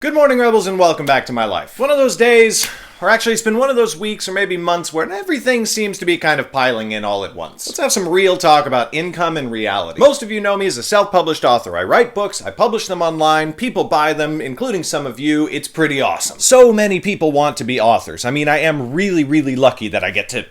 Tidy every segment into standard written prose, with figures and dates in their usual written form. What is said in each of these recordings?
Good morning, Rebels, and welcome back to my life. One of those days, or actually it's been one of those weeks or maybe months where everything seems to be kind of piling in all at once. Let's have some real talk about income and reality. Most of you know me as a self-published author. I write books, I publish them online, people buy them, including some of you. It's pretty awesome. So many people want to be authors. I mean, I am really lucky that I get to,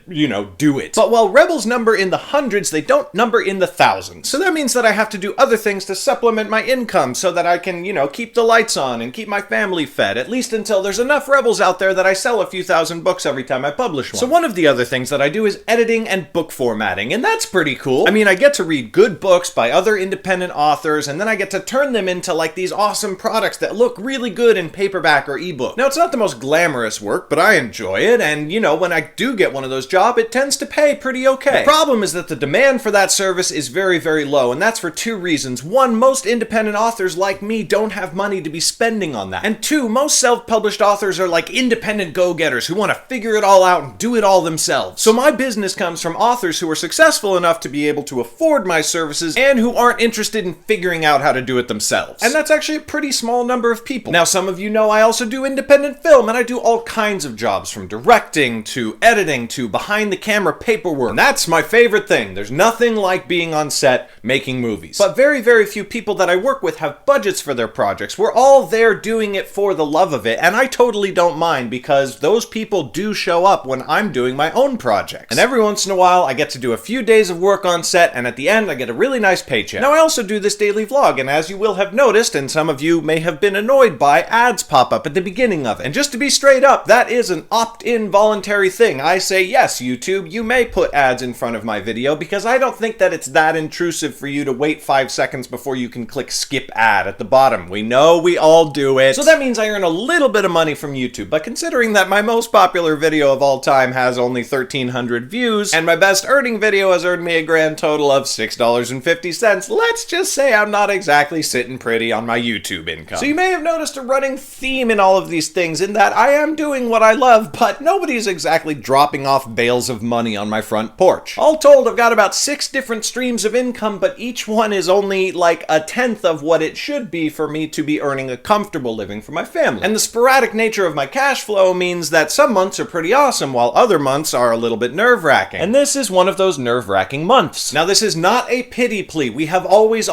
do it. But while Rebels number in the hundreds, they don't number in the thousands. So that means that I have to do other things to supplement my income so that I can, keep the lights on and keep my family fed, at least until there's enough Rebels out there that I sell a few thousand books every time I publish one. So one of the other things that I do is editing and book formatting, and that's pretty cool. I mean, I get to read good books by other independent authors, and then I get to turn them into like these awesome products that look really good in paperback or ebook. Now, it's not the most glamorous work, but I enjoy it, and when I do get one of those jobs, it tends to pay pretty okay. The problem is that the demand for that service is very low, and that's for two reasons. One, most independent authors like me don't have money to be spending on that. And two, most self-published authors are like independent go-getters who want to figure it all out and do it all themselves. So my business comes from authors who are successful enough to be able to afford my services and who aren't interested in figuring out how to do it themselves. And that's actually a pretty small number of people. Now, some of you know I also do independent film, and I do all kinds of jobs from directing to editing to behind-the-camera paperwork. And that's my favorite thing. There's nothing like being on set making movies. But very few people that I work with have budgets for their projects. We're all there doing it for the love of it, and I totally don't mind because those people do show up when I'm doing my own projects. And every once in a while, I get to do a few days of work on set, and at the end, I get a really nice paycheck. Now, I also do this daily vlog, and as you will have noticed, and some of you may have been annoyed by, ads pop up at the beginning of it. And just to be straight up, that is an opt-in voluntary thing. I say, yes, YouTube, you may put ads in front of my video because I don't think that it's that intrusive for you to wait 5 seconds before you can click skip ad at the bottom. We know we all do it. So that means I earn a little bit of money from YouTube, but considering that my most popular video of all time has only 1,300 views, and my best earning video has earned me a grand total of $6.50, let's just say I'm not exactly sitting pretty on my YouTube income. So you may have noticed a running theme in all of these things in that I am doing what I love, but nobody's exactly dropping off bales of money on my front porch. All told, I've got about 6 different streams of income, but each one is only like a tenth of what it should be for me to be earning a comfortable living for my family. And the sporadic nature of my cash flow means that some months are pretty awesome while other months are a little bit nerve-wracking. And this is one of those nerve-wracking months. Now, this is not a pity plea. We have always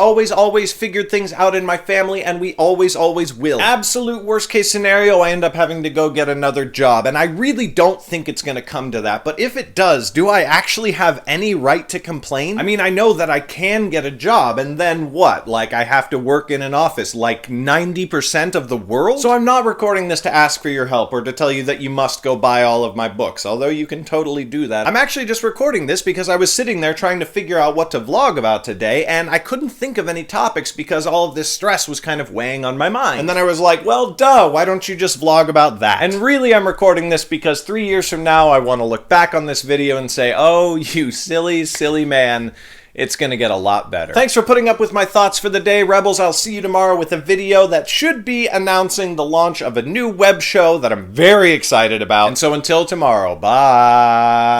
figured things out in my family, and we always will. Absolute worst case scenario, I end up having to go get another job, and I really don't think it's gonna come to that, but if it does, do I actually have any right to complain? I mean, I know that I can get a job, and then what? Like, I have to work in an office like 90% of the world? So I'm not recording this to ask for your help or to tell you that you must go buy all of my books, although you can totally do that. I'm actually just recording this because I was sitting there trying to figure out what to vlog about today, and I couldn't think of any topics because all of this stress was kind of weighing on my mind. And then I was like, well, duh, why don't you just vlog about that? And really, I'm recording this because 3 years from now, I want to look back on this video and say, oh, you silly man. It's gonna get a lot better. Thanks for putting up with my thoughts for the day, Rebels. I'll see you tomorrow with a video that should be announcing the launch of a new web show that I'm very excited about. And so until tomorrow, bye.